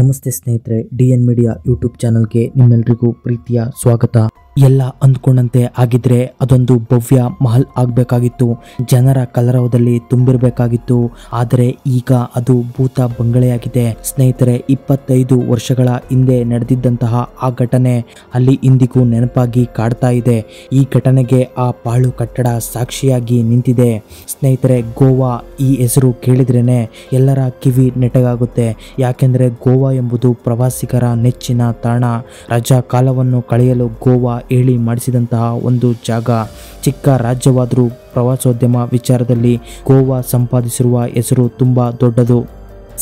ನಮಸ್ತೆ ಸ್ನೇಹಿತರೆ, DN media YouTube ಚಾನಲ್ಗೆ ನಿಮ್ಮೆಲ್ಲರಿಗೂ ಪ್ರೀತಿಯ ಸ್ವಾಗತ. ಎಲ್ಲ ಅಂದ್ಕೊಂಡಂತೆ ಆಗಿದ್ರೆ ಅದೊಂದು ಭವ್ಯ ಮಹಲ್ ಆಗಬೇಕಾಗಿತ್ತು, ಜನರ ಕಲರವದಲ್ಲಿ ತುಂಬಿರಬೇಕಾಗಿತ್ತು. ಆದರೆ ಈಗ ಅದು ಭೂತ ಬಂಗಲೆಯಾಗಿದೆ. ಸ್ನೇಹಿತರೆ, 25 ವರ್ಷಗಳ ಹಿಂದೆ ನಡೆದಿದ್ದಂತಹ ಆ ಘಟನೆ ಅಲ್ಲಿ ಇಂದಿಗೂ ನೆನಪಾಗಿ ಕಾಡ್ತಾ ಇದೆ. ಈ ಘಟನೆಗೆ ಆ ಪಾಳು ಕಟ್ಟಡ ಸಾಕ್ಷಿಯಾಗಿ ನಿಂತಿದೆ. ಸ್ನೇಹಿತರೆ, ಗೋವಾ ಈ ಹೆಸರು ಕೇಳಿದ್ರೇನೆ ಎಲ್ಲರ ಕಿವಿ ನೆಟ್ಟಗಾಗುತ್ತೆ. ಯಾಕೆಂದ್ರೆ ಗೋವಾ ಎಂಬುದು ಪ್ರವಾಸಿಗರ ನೆಚ್ಚಿನ ತಾಣ. ರಜಾ ಕಾಲವನ್ನು ಕಳೆಯಲು ಗೋವಾ ಹೇಳಿ ಮಾಡಿಸಿದಂತಹ ಒಂದು ಜಾಗ. ಚಿಕ್ಕ ರಾಜ್ಯವಾದರೂ ಪ್ರವಾಸೋದ್ಯಮ ವಿಚಾರದಲ್ಲಿ ಗೋವಾ ಸಂಪಾದಿಸಿರುವ ಹೆಸರು ತುಂಬಾ ದೊಡ್ಡದು.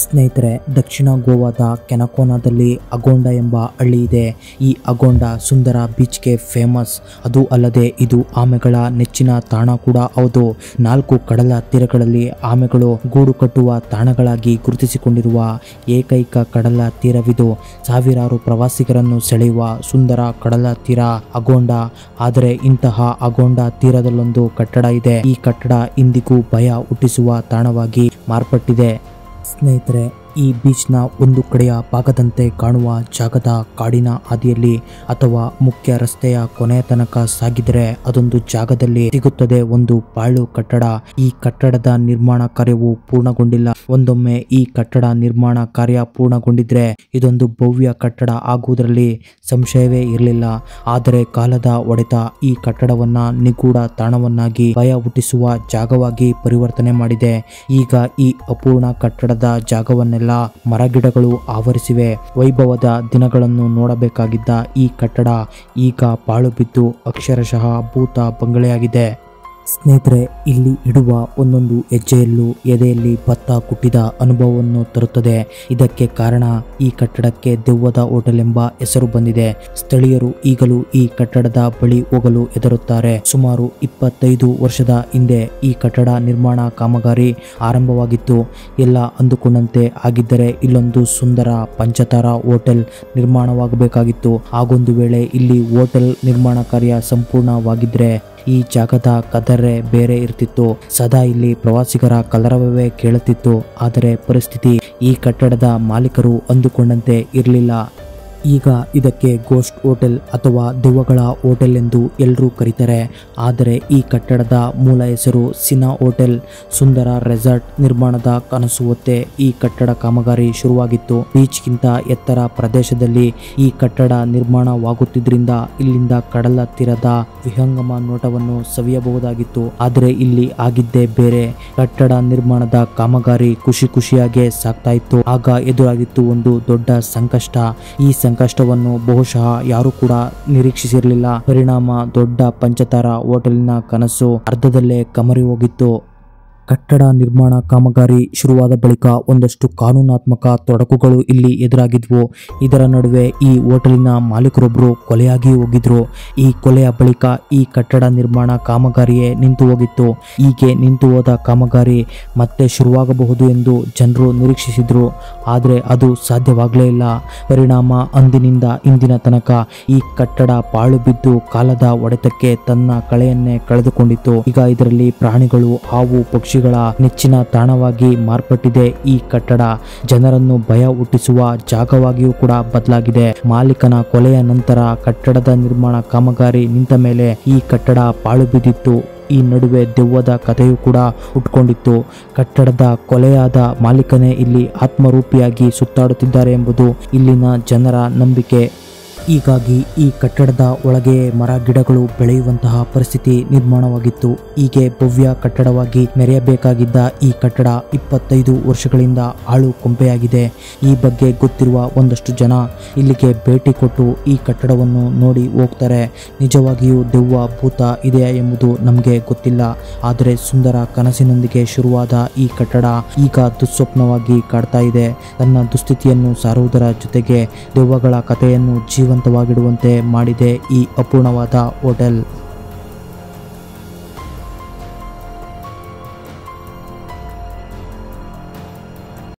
ಸ್ನೇಹಿತರೆ, ದಕ್ಷಿಣ ಗೋವಾದ ಕೆನಕೋನಾದಲ್ಲಿ ಅಗೋಂಡ ಎಂಬ ಹಳ್ಳಿ ಇದೆ. ಈ ಅಗೋಂಡ ಸುಂದರ ಬೀಚ್ಗೆ ಫೇಮಸ್. ಅದು ಅಲ್ಲದೆ ಇದು ಆಮೆಗಳ ನೆಚ್ಚಿನ ತಾಣ ಕೂಡ ಹೌದು. 4 ಕಡಲ ತೀರಗಳಲ್ಲಿ ಆಮೆಗಳು ಗೂಡು ಕಟ್ಟುವ ತಾಣಗಳಾಗಿ ಗುರುತಿಸಿಕೊಂಡಿರುವ ಏಕೈಕ ಕಡಲ ತೀರವಿದು. ಸಾವಿರಾರು ಪ್ರವಾಸಿಗರನ್ನು ಸೆಳೆಯುವ ಸುಂದರ ಕಡಲ ತೀರ ಅಗೋಂಡ. ಆದರೆ ಇಂತಹ ಅಗೋಂಡ ತೀರದಲ್ಲೊಂದು ಕಟ್ಟಡ ಇದೆ. ಈ ಕಟ್ಟಡ ಇಂದಿಗೂ ಭಯ ಹುಟ್ಟಿಸುವ ತಾಣವಾಗಿ ಮಾರ್ಪಟ್ಟಿದೆ. ಸ್ನೇಹಿತರೆ, ಈ ಬೀಚ್ನ ಒಂದು ಕಡೆಯ ಭಾಗದಂತೆ ಕಾಣುವ ಜಾಗದ ಕಾಡಿನ ಹಾದಿಯಲ್ಲಿ ಅಥವಾ ಮುಖ್ಯ ರಸ್ತೆಯ ಕೊನೆಯ ತನಕ ಸಾಗಿದರೆ ಅದೊಂದು ಜಾಗದಲ್ಲಿ ಸಿಗುತ್ತದೆ ಒಂದು ಪಾಳು ಕಟ್ಟಡ. ಈ ಕಟ್ಟಡದ ನಿರ್ಮಾಣ ಕಾರ್ಯವು ಪೂರ್ಣಗೊಂಡಿಲ್ಲ. ಒಂದೊಮ್ಮೆ ಈ ಕಟ್ಟಡ ನಿರ್ಮಾಣ ಕಾರ್ಯ ಪೂರ್ಣಗೊಂಡಿದ್ರೆ ಇದೊಂದು ಭವ್ಯ ಕಟ್ಟಡ ಆಗುವುದರಲ್ಲಿ ಸಂಶಯವೇ ಇರಲಿಲ್ಲ. ಆದರೆ ಕಾಲದ ಹೊಡೆತ ಈ ಕಟ್ಟಡವನ್ನ ನಿಗೂಢ ತಾಣವನ್ನಾಗಿ ಭಯ ಹುಟ್ಟಿಸುವ ಜಾಗವಾಗಿ ಪರಿವರ್ತನೆ ಮಾಡಿದೆ. ಈಗ ಈ ಅಪೂರ್ಣ ಕಟ್ಟಡದ ಜಾಗವನ್ನೆಲ್ಲ ಮರಗಿಡಗಳು ಆವರಿಸಿವೆ. ವೈಭವದ ದಿನಗಳನ್ನು ನೋಡಬೇಕಾಗಿದ್ದ ಈ ಕಟ್ಟಡ ಈಗ ಪಾಳು ಬಿದ್ದು ಅಕ್ಷರಶಃ ಭೂತ ಬಂಗಲೆಯಾಗಿದೆ. ಸ್ನೇಹಿತರೆ, ಇಲ್ಲಿ ಇಡುವ ಒಂದೊಂದು ಹೆಜ್ಜೆಯಲ್ಲೂ ಎದೆಯಲ್ಲಿ ಭತ್ತ ಕುಟ್ಟಿದ ಅನುಭವವನ್ನು ತರುತ್ತದೆ. ಇದಕ್ಕೆ ಕಾರಣ ಈ ಕಟ್ಟಡಕ್ಕೆ ದೆವ್ವದ ಹೋಟೆಲ್ ಎಂಬ ಹೆಸರು ಬಂದಿದೆ. ಸ್ಥಳೀಯರು ಈಗಲೂ ಈ ಕಟ್ಟಡದ ಬಳಿ ಹೋಗಲು ಹೆದರುತ್ತಾರೆ. ಸುಮಾರು 25 ವರ್ಷದ ಹಿಂದೆ ಈ ಕಟ್ಟಡ ನಿರ್ಮಾಣ ಕಾಮಗಾರಿ ಆರಂಭವಾಗಿತ್ತು. ಎಲ್ಲ ಅಂದುಕೊಂಡಂತೆ ಆಗಿದ್ದರೆ ಇಲ್ಲೊಂದು ಸುಂದರ ಪಂಚತಾರ ಹೋಟೆಲ್ ನಿರ್ಮಾಣವಾಗಬೇಕಾಗಿತ್ತು. ಹಾಗೊಂದು ವೇಳೆ ಇಲ್ಲಿ ಹೋಟೆಲ್ ನಿರ್ಮಾಣ ಕಾರ್ಯ ಸಂಪೂರ್ಣವಾಗಿದ್ರೆ ಈ ಜಾಗದ ಕದರೇ ಬೇರೆ ಇರ್ತಿತ್ತು. ಸದಾ ಇಲ್ಲಿ ಪ್ರವಾಸಿಗರ ಕಲರವವೇ ಕೇಳುತ್ತಿತ್ತು. ಆದರೆ ಪರಿಸ್ಥಿತಿ ಈ ಕಟ್ಟಡದ ಮಾಲೀಕರು ಅಂದುಕೊಂಡಂತೆ ಇರಲಿಲ್ಲ. ಈಗ ಇದಕ್ಕೆ ಗೋಸ್ಟ್ ಹೋಟೆಲ್ ಅಥವಾ ದೆವ್ವಗಳ ಹೋಟೆಲ್ ಎಂದು ಎಲ್ಲರೂ ಕರೀತಾರೆ. ಆದರೆ ಈ ಕಟ್ಟಡದ ಮೂಲ ಹೆಸರು ಸಿನಾ ಹೋಟೆಲ್. ಸುಂದರ ರೆಸಾರ್ಟ್ ನಿರ್ಮಾಣದ ಕನಸು ಹೊತ್ತೆ ಈ ಕಟ್ಟಡ ಕಾಮಗಾರಿ ಶುರುವಾಗಿತ್ತು. ಬೀಚ್ಗಿಂತ ಎತ್ತರ ಪ್ರದೇಶದಲ್ಲಿ ಈ ಕಟ್ಟಡ ನಿರ್ಮಾಣವಾಗುತ್ತಿದ್ರಿಂದ ಇಲ್ಲಿಂದ ಕಡಲ ತೀರದ ವಿಹಂಗಮ ನೋಟವನ್ನು ಸವಿಯಬಹುದಾಗಿತ್ತು. ಆದರೆ ಇಲ್ಲಿ ಆಗಿದ್ದೇ ಬೇರೆ. ಕಟ್ಟಡ ನಿರ್ಮಾಣದ ಕಾಮಗಾರಿ ಖುಷಿಯಾಗೇ ಸಾಗ್ತಾ ಇತ್ತು. ಆಗ ಎದುರಾಗಿತ್ತು ಒಂದು ದೊಡ್ಡ ಸಂಕಷ್ಟ. ಈ ಸಂಕಷ್ಟವನ್ನು ಬಹುಶಃ ಯಾರು ಕೂಡ ನಿರೀಕ್ಷಿಸಿರಲಿಲ್ಲ. ಪರಿಣಾಮ ದೊಡ್ಡ ಪಂಚತಾರ ಹೋಟೆಲಿನ ಕನಸು ಅರ್ಧದಲ್ಲೇ ಕಮರಿ ಹೋಗಿತ್ತು. ಕಟ್ಟಡ ನಿರ್ಮಾಣ ಕಾಮಗಾರಿ ಶುರುವಾದ ಬಳಿಕ ಒಂದಷ್ಟು ಕಾನೂನಾತ್ಮಕ ತೊಡಕುಗಳು ಇಲ್ಲಿ ಎದುರಾಗಿದ್ವು. ಇದರ ನಡುವೆ ಈ ಹೋಟೆಲಿನ ಮಾಲೀಕರೊಬ್ಬರು ಕೊಲೆಯಾಗಿ ಹೋಗಿದ್ರು. ಈ ಕೊಲೆಯ ಬಳಿಕ ಈ ಕಟ್ಟಡ ನಿರ್ಮಾಣ ಕಾಮಗಾರಿಯೇ ನಿಂತು ಹೋಗಿತ್ತು. ಹೀಗೆ ನಿಂತು ಹೋದ ಕಾಮಗಾರಿ ಮತ್ತೆ ಶುರುವಾಗಬಹುದು ಎಂದು ಜನರು ನಿರೀಕ್ಷಿಸಿದ್ರು. ಆದರೆ ಅದು ಸಾಧ್ಯವಾಗಲೇ ಇಲ್ಲ. ಪರಿಣಾಮ ಅಂದಿನಿಂದ ಇಂದಿನ ತನಕ ಈ ಕಟ್ಟಡ ಪಾಳು ಬಿದ್ದು ಕಾಲದ ಹೊಡೆತಕ್ಕೆ ತನ್ನ ಕಳೆಯನ್ನೇ ಕಳೆದುಕೊಂಡಿತ್ತು. ಈಗ ಇದರಲ್ಲಿ ಪ್ರಾಣಿಗಳು, ಹಾವು, ಪಕ್ಷಿಗಳ ನೆಚ್ಚಿನ ತಾಣವಾಗಿ ಮಾರ್ಪಟ್ಟಿದೆ. ಈ ಕಟ್ಟಡ ಜನರನ್ನು ಭಯ ಹುಟ್ಟಿಸುವ ಜಾಗವಾಗಿಯೂ ಕೂಡ ಬದಲಾಗಿದೆ. ಮಾಲೀಕನ ಕೊಲೆಯ ನಂತರ ಕಟ್ಟಡದ ನಿರ್ಮಾಣ ಕಾಮಗಾರಿ ನಿಂತ ಮೇಲೆ ಈ ಕಟ್ಟಡ ಪಾಳು ಬಿದ್ದಿತ್ತು. ಈ ನಡುವೆ ದೆವ್ವದ ಕಥೆಯೂ ಕೂಡ ಹುಟ್ಕೊಂಡಿತ್ತು. ಕಟ್ಟಡದ ಕೊಲೆಯಾದ ಮಾಲೀಕನೇ ಇಲ್ಲಿ ಆತ್ಮರೂಪಿಯಾಗಿ ಸುತ್ತಾಡುತ್ತಿದ್ದಾರೆ ಎಂಬುದು ಇಲ್ಲಿನ ಜನರ ನಂಬಿಕೆ. ಹೀಗಾಗಿ ಈ ಕಟ್ಟಡದ ಒಳಗೆ ಮರ ಗಿಡಗಳು ಬೆಳೆಯುವಂತಹ ಪರಿಸ್ಥಿತಿ ನಿರ್ಮಾಣವಾಗಿತ್ತು. ಹೀಗೆ ಭವ್ಯ ಕಟ್ಟಡವಾಗಿ ಮೆರೆಯಬೇಕಾಗಿದ್ದ ಈ ಕಟ್ಟಡ 25 ವರ್ಷಗಳಿಂದ ಹಾಳು ಕೊಂಪೆಯಾಗಿದೆ. ಈ ಬಗ್ಗೆ ಗೊತ್ತಿರುವ ಒಂದಷ್ಟು ಜನ ಇಲ್ಲಿಗೆ ಭೇಟಿ ಕೊಟ್ಟು ಈ ಕಟ್ಟಡವನ್ನು ನೋಡಿ ಹೋಗ್ತಾರೆ. ನಿಜವಾಗಿಯೂ ದೆವ್ವ ಭೂತ ಇದೆಯಾ ಎಂಬುದು ನಮಗೆ ಗೊತ್ತಿಲ್ಲ. ಆದರೆ ಸುಂದರ ಕನಸಿನೊಂದಿಗೆ ಶುರುವಾದ ಈ ಕಟ್ಟಡ ಈಗ ದುಸ್ವಪ್ನವಾಗಿ ಕಾಡ್ತಾ ಇದೆ. ತನ್ನ ದುಸ್ಥಿತಿಯನ್ನು ಸಾರುವುದರ ಜೊತೆಗೆ ದೆವ್ವಗಳ ಕಥೆಯನ್ನು ಜೀವಂತವಾಗಿಡುವಂತೆ ಮಾಡಿದೆ ಈ ಅಪೂರ್ಣವಾದ ಹೋಟೆಲ್.